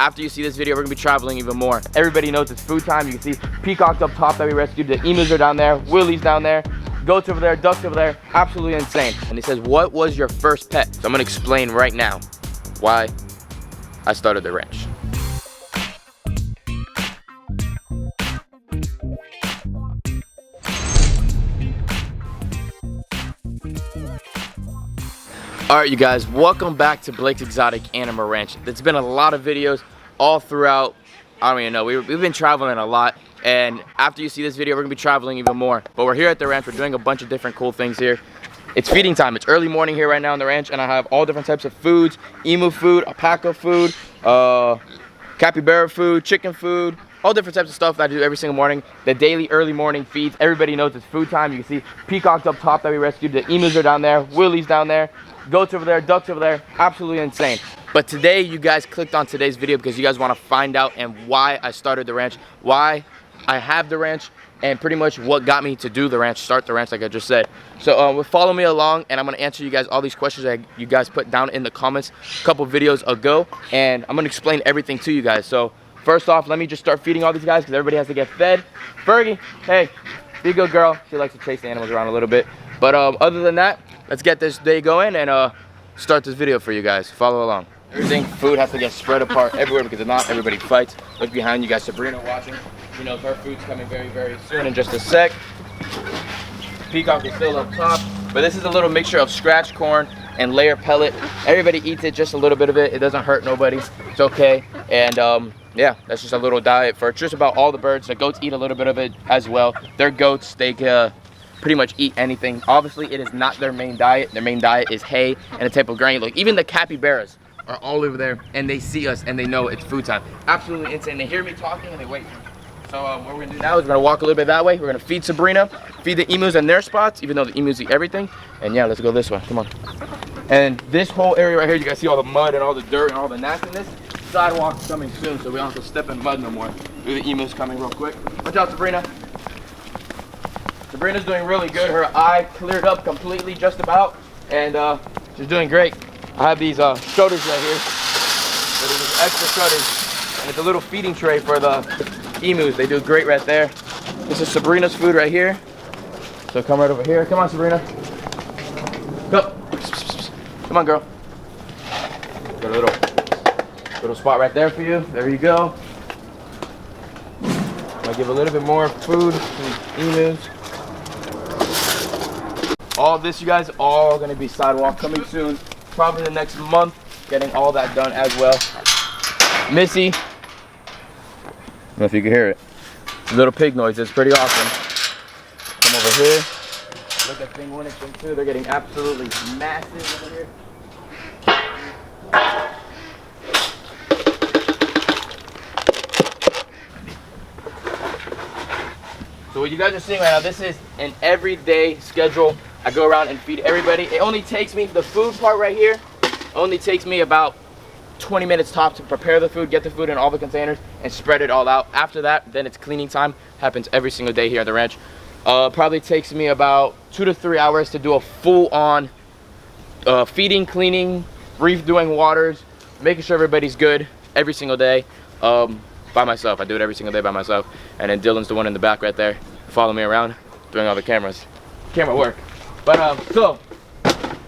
after you see this video, we're gonna be traveling even more. Everybody knows it's food time. You can see peacocks up top that we rescued. The emus are down there, willies down there, goats over there, ducks over there. Absolutely insane. And he says, what was your first pet? So I'm gonna explain right now why I started the ranch. Alright you guys, welcome back to Blake's Exotic Animal Ranch. There's been a lot of videos all throughout, I don't even know, we've been traveling a lot, and after you see this video we're going to be traveling even more. But we're here at the ranch, we're doing a bunch of different cool things here. It's feeding time, it's early morning here right now on the ranch, and I have all different types of foods, emu food, alpaca food, capybara food, chicken food, all different types of stuff that I do every single morning. The daily early morning feeds. Everybody knows it's food time. You can see peacocks up top that we rescued. The emus are down there, willies down there, goats over there, ducks over there. Absolutely insane. But today you guys clicked on today's video because you guys want to find out and why I started the ranch, why I have the ranch, and pretty much what got me to do the ranch, start the ranch like I just said. So follow me along and I'm going to answer you guys all these questions that you guys put down in the comments a couple videos ago, and I'm going to explain everything to you guys. So first off, let me just start feeding all these guys because everybody has to get fed. Fergie, hey, be a good girl. She likes to chase the animals around a little bit. But other than that, let's get this day going and start this video for you guys. Follow along. Everything, food has to get spread apart everywhere because if not, everybody fights. Look behind you guys, Sabrina watching. You know, her food's coming very, very soon in just a sec. Peacock is still up top. But this is a little mixture of scratch corn and layer pellet. Everybody eats it, just a little bit of it. It doesn't hurt nobody. It's okay. And yeah, that's just a little diet for just about all the birds. The goats eat a little bit of it as well. They're goats. They pretty much eat anything. Obviously, it is not their main diet. Their main diet is hay and a type of grain. Look, even the capybaras are all over there, and they see us, and they know it's food time. Absolutely insane. They hear me talking, and they wait. So what we're gonna do now is we're gonna walk a little bit that way. We're gonna feed Sabrina, feed the emus in their spots, even though the emus eat everything. And yeah, let's go this way. Come on. And this whole area right here, you guys see all the mud and all the dirt and all the nastiness. Sidewalk's coming soon, so we don't have to step in mud no more. The emus coming real quick. Watch out, Sabrina. Sabrina's doing really good. Her eye cleared up completely, just about, and she's doing great. I have these shutters right here. So there's extra shutters, and it's a little feeding tray for the emus. They do great right there. This is Sabrina's food right here. So come right over here. Come on, Sabrina. Go. Come on, girl. Got a little spot right there for you. There you go. I'm gonna give a little bit more food to the emus. All of this, you guys, all gonna be sidewalk coming soon. Probably the next month, getting all that done as well. Missy, I don't know if you can hear it. Little pig noise, it's pretty awesome. Come over here. Look at thing 1 and thing 2. They're getting absolutely massive over here. So what you guys are seeing right now, this is an everyday schedule. I go around and feed everybody. It only takes me, the food part right here, only takes me about 20 minutes top to prepare the food, get the food in all the containers, and spread it all out. After that, then it's cleaning time. Happens every single day here at the ranch. Probably takes me about 2 to 3 hours to do a full-on feeding, cleaning, redoing waters, making sure everybody's good every single day by myself. I do it every single day by myself. And then Dylan's the one in the back right there, follow me around, doing all the camera work. But so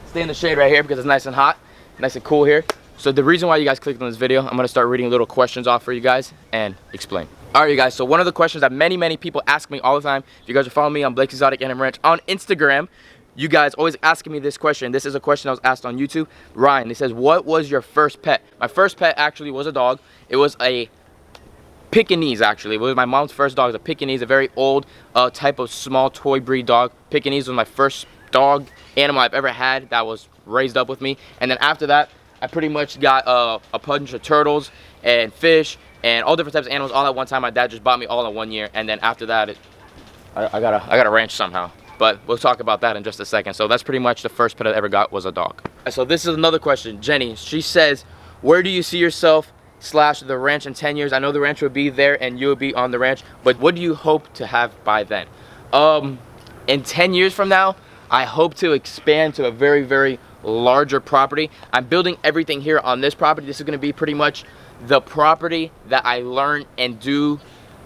stay in the shade right here because it's nice and hot, nice and cool here. So the reason why you guys clicked on this video, I'm gonna start reading little questions off for you guys and explain. All right, you guys, so one of the questions that many people ask me all the time, if you guys are following me on Blake's Exotic Animal Ranch on Instagram, you guys always asking me this question. This is a question I was asked on YouTube. Ryan, he says, what was your first pet? My first pet actually was a dog. It was a Pekingese, actually. It was my mom's first dog. It was a Pekingese, a very old type of small toy breed dog. Pekingese was my first dog animal I've ever had that was raised up with me. And then after that, I pretty much got a bunch of turtles and fish and all different types of animals all at one time. My dad just bought me all in 1 year. And then after that, I got a ranch somehow. But we'll talk about that in just a second. So that's pretty much the first pet I ever got was a dog. So this is another question. Jenny, she says, where do you see yourself / the ranch in 10 years? I know the ranch will be there and you'll be on the ranch, but what do you hope to have by then? In 10 years from now, I hope to expand to a very larger property. I'm building everything here on this property. This is going to be pretty much the property that I learn and do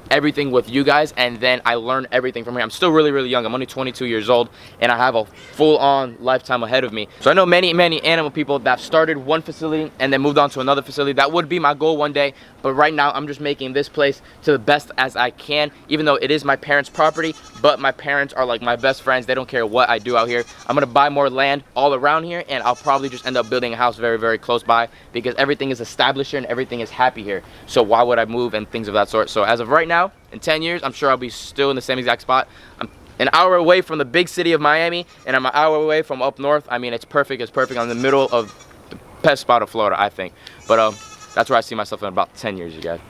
everything with you guys, and then I learn everything from here. I'm still really young. I'm only 22 years old, and I have a full-on lifetime ahead of me. So I know many animal people that started one facility and then moved on to another facility. That would be my goal one day, but right now I'm just making this place to the best as I can, even though it is my parents' property. But my parents are like my best friends. They don't care what I do out here. I'm gonna buy more land all around here, and I'll probably just end up building a house very close by, because everything is established here and everything is happy here. So why would I move and things of that sort? So as of right now, in 10 years, I'm sure I'll be still in the same exact spot. I'm an hour away from the big city of Miami, and I'm an hour away from up north. I mean, it's perfect. It's perfect. I'm in the middle of the best spot of Florida, I think. But that's where I see myself in about 10 years, you guys.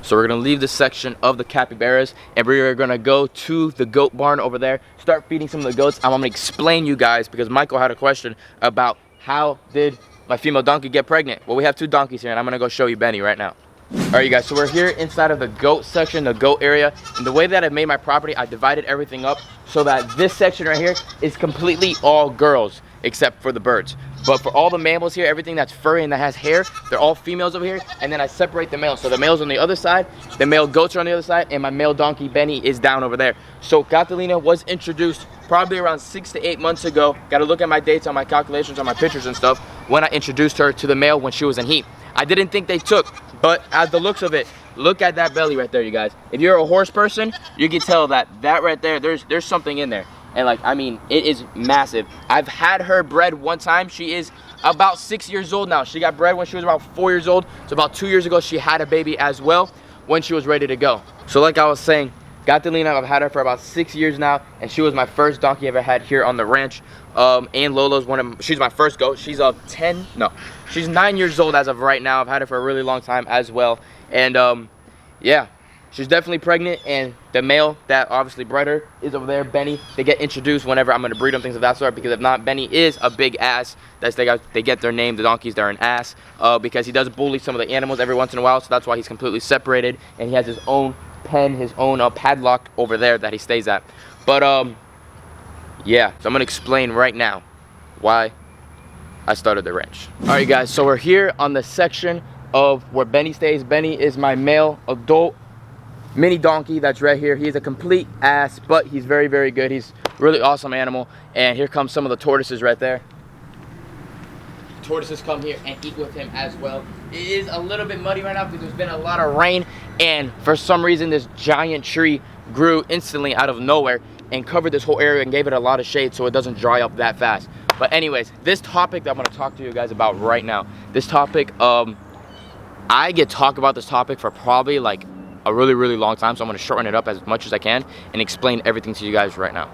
So we're gonna leave this section of the capybaras, and we're gonna go to the goat barn over there, start feeding some of the goats. I'm gonna explain you guys, because Michael had a question about how did my female donkey get pregnant. Well, we have 2 donkeys here, and I'm gonna go show you Benny right now. All right, you guys, so we're here inside of the goat section, the goat area. And the way that I made my property, I divided everything up so that this section right here is completely all girls, except for the birds. But for all the mammals here, everything that's furry and that has hair, they're all females over here. And then I separate the males. So the males on the other side, the male goats are on the other side, and my male donkey, Benny, is down over there. So Catalina was introduced probably around 6 to 8 months ago. Got to look at my dates on my calculations, on my pictures and stuff, when I introduced her to the male when she was in heat. I didn't think they took, but as the looks of it, look at that belly right there, you guys. If you're a horse person, you can tell that right there, there's something in there. And like, I mean, it is massive. I've had her bred one time. She is about 6 years old now. She got bred when she was about 4 years old. So about 2 years ago, she had a baby as well when she was ready to go. So like I was saying, Catalina, I've had her for about 6 years now, and she was my first donkey I ever had here on the ranch. And Lola's she's my first goat. She's she's 9 years old as of right now. I've had her for a really long time as well. And yeah, she's definitely pregnant, and the male that obviously bred her is over there, Benny. They get introduced whenever I'm gonna breed them, things of that sort, because if not, Benny is a big ass. They get their name, the donkeys, they're an ass, because he does bully some of the animals every once in a while, so that's why he's completely separated, and he has his own pen, his own padlock over there that he stays at. But yeah, so I'm gonna explain right now why I started the ranch. All right, guys, so we're here on the section of where Benny stays. Benny is my male adult mini donkey that's right here. He's a complete ass, but he's very good. He's a really awesome animal. And here comes some of the tortoises right there. Tortoises come here and eat with him as well. It is a little bit muddy right now because there's been a lot of rain, and for some reason this giant tree grew instantly out of nowhere and covered this whole area and gave it a lot of shade so it doesn't dry up that fast. But anyways, this topic that I'm going to talk to you guys about right now, this topic, I get talk about this topic for probably like a really long time, so I'm going to shorten it up as much as I can and explain everything to you guys right now.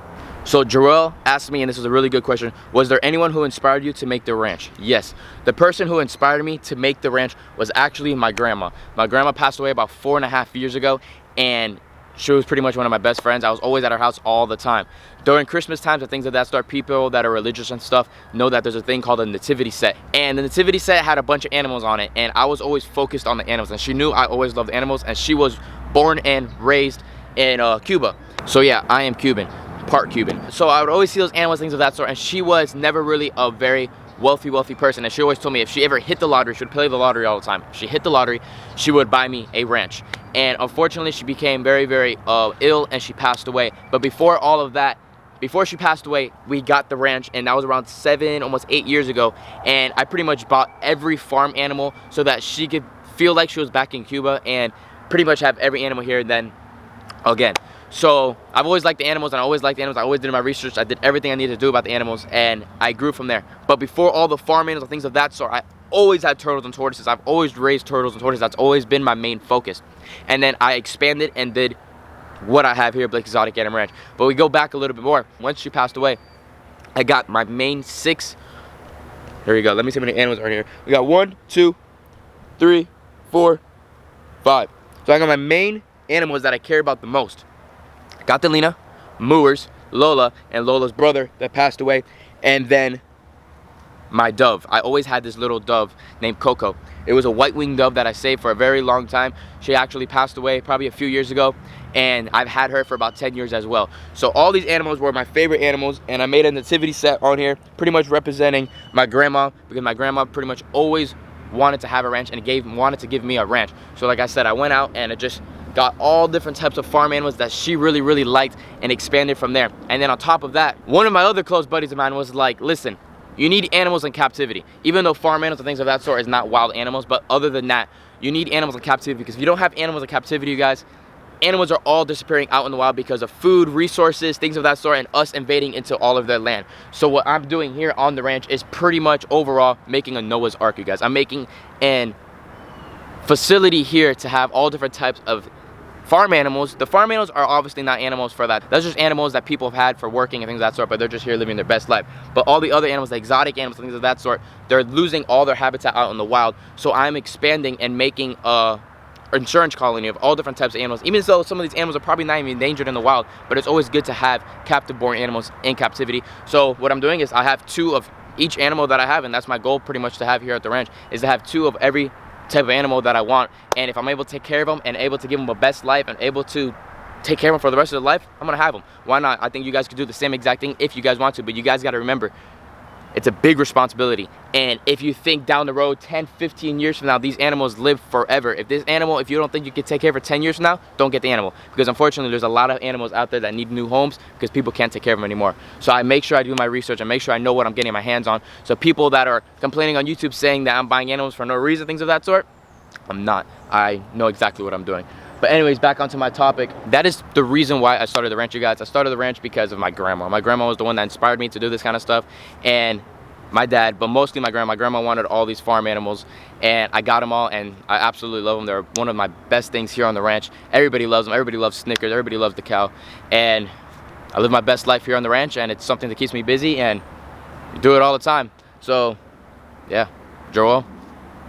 So Jarrell asked me, and this is a really good question, was there anyone who inspired you to make the ranch? Yes. The person who inspired me to make the ranch was actually my grandma. My grandma passed away about 4.5 years ago, and she was pretty much one of my best friends. I was always at her house all the time. During Christmas times and things of that sort, people that are religious and stuff know that there's a thing called a nativity set. And the nativity set had a bunch of animals on it, and I was always focused on the animals. And she knew I always loved animals, and she was born and raised in Cuba. So yeah, I am Cuban, part Cuban. So I would always see those animals, things of that sort, and she was never really a very wealthy person, and she always told me if she ever hit the lottery, she would play the lottery all the time. If she hit the lottery, she would buy me a ranch. And unfortunately, she became very ill, and she passed away. But before all of that, before she passed away, we got the ranch, and that was around 7, almost 8 years ago. And I pretty much bought every farm animal so that she could feel like she was back in Cuba and pretty much have every animal here then again. So I've always liked the animals, and I always liked the animals. I always did my research. I did everything I needed to do about the animals, and I grew from there. But before all the farm animals and things of that sort, I always had turtles and tortoises. I've always raised turtles and tortoises. That's always been my main focus. And then I expanded and did what I have here at Blake Exotic Animal Ranch. But we go back a little bit more. Once she passed away, I got my main 6. There you go. Let me see how many animals are in here. We got 1, 2, 3, 4, 5. So I got my main animals that I care about the most. Catalina, Moors, Lola, and Lola's brother that passed away, and then my dove. I always had this little dove named Coco. It was a white-winged dove that I saved for a very long time. She actually passed away probably a few years ago, and I've had her for about 10 years as well. So all these animals were my favorite animals, and I made a nativity set on here pretty much representing my grandma, because my grandma pretty much always wanted to have a ranch and wanted to give me a ranch. So like I said, I went out and I just got all different types of farm animals that she really liked and expanded from there. And then on top of that, one of my other close buddies of mine was like, listen, you need animals in captivity. Even though farm animals and things of that sort is not wild animals, but other than that, you need animals in captivity, because if you don't have animals in captivity, you guys, animals are all disappearing out in the wild because of food, resources, things of that sort, and us invading into all of their land. So what I'm doing here on the ranch is pretty much overall making a Noah's Ark, you guys. I'm making an facility here to have all different types of farm animals. The farm animals are obviously not animals for that. That's just animals that people have had for working and things of that sort, but they're just here living their best life. But all the other animals, the exotic animals, things of that sort, they're losing all their habitat out in the wild. So I'm expanding and making a insurance colony of all different types of animals, even though some of these animals are probably not even endangered in the wild, but it's always good to have captive born animals in captivity. So what I'm doing is I have 2 of each animal that I have, and that's my goal pretty much to have here at the ranch, is to have 2 of every type of animal that I want. And if I'm able to take care of them and able to give them a best life and able to take care of them for the rest of their life, I'm gonna have them. Why not? I think you guys could do the same exact thing if you guys want to, but you guys got to remember, it's a big responsibility. And if you think down the road 10-15 years from now, these animals live forever. If this animal, if you don't think you can take care of it 10 years from now, don't get the animal, because unfortunately there's a lot of animals out there that need new homes because people can't take care of them anymore. So I make sure I do my research and make sure I know what I'm getting my hands on. So people that are complaining on YouTube saying that I'm buying animals for no reason, things of that sort, I'm not. I know exactly what I'm doing. But anyways, back onto my topic. That is the reason why I started the ranch, you guys. I started the ranch because of my grandma. My grandma was the one that inspired me to do this kind of stuff, and my dad, but mostly my grandma. My grandma wanted all these farm animals, and I got them all, and I absolutely love them. They're one of my best things here on the ranch. Everybody loves them. Everybody loves Snickers. Everybody loves the cow, and I live my best life here on the ranch, and it's something that keeps me busy, and you do it all the time. So, yeah, Joel,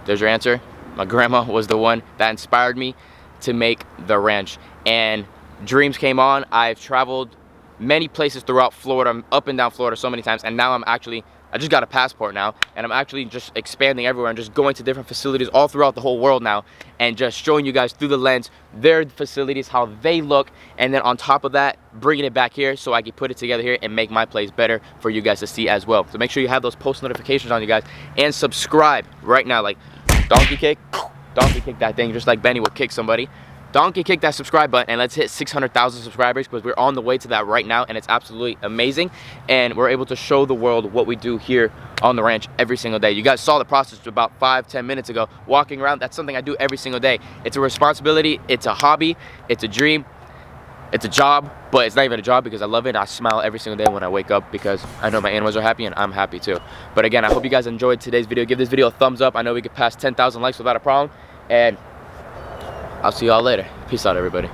there's your answer. My grandma was the one that inspired me to make the ranch, and dreams came on. I've traveled many places throughout Florida, up and down Florida so many times, and now I just got a passport now, and I'm actually just expanding everywhere and just going to different facilities all throughout the whole world now, and just showing you guys through the lens their facilities, how they look, and then on top of that, bringing it back here so I can put it together here and make my place better for you guys to see as well. So make sure you have those post notifications on, you guys, and subscribe right now. Like, donkey kick that thing just like Benny will kick somebody. Donkey kick that subscribe button, and let's hit 600,000 subscribers, because we're on the way to that right now, and it's absolutely amazing. And we're able to show the world what we do here on the ranch every single day. You guys saw the process about 5-10 minutes ago, walking around. That's something I do every single day. It's a responsibility, it's a hobby, it's a dream, it's a job, but it's not even a job because I love it. I smile every single day when I wake up because I know my animals are happy and I'm happy too. But again, I hope you guys enjoyed today's video. Give this video a thumbs up. I know we could pass 10,000 likes without a problem, and I'll see y'all later. Peace out, everybody.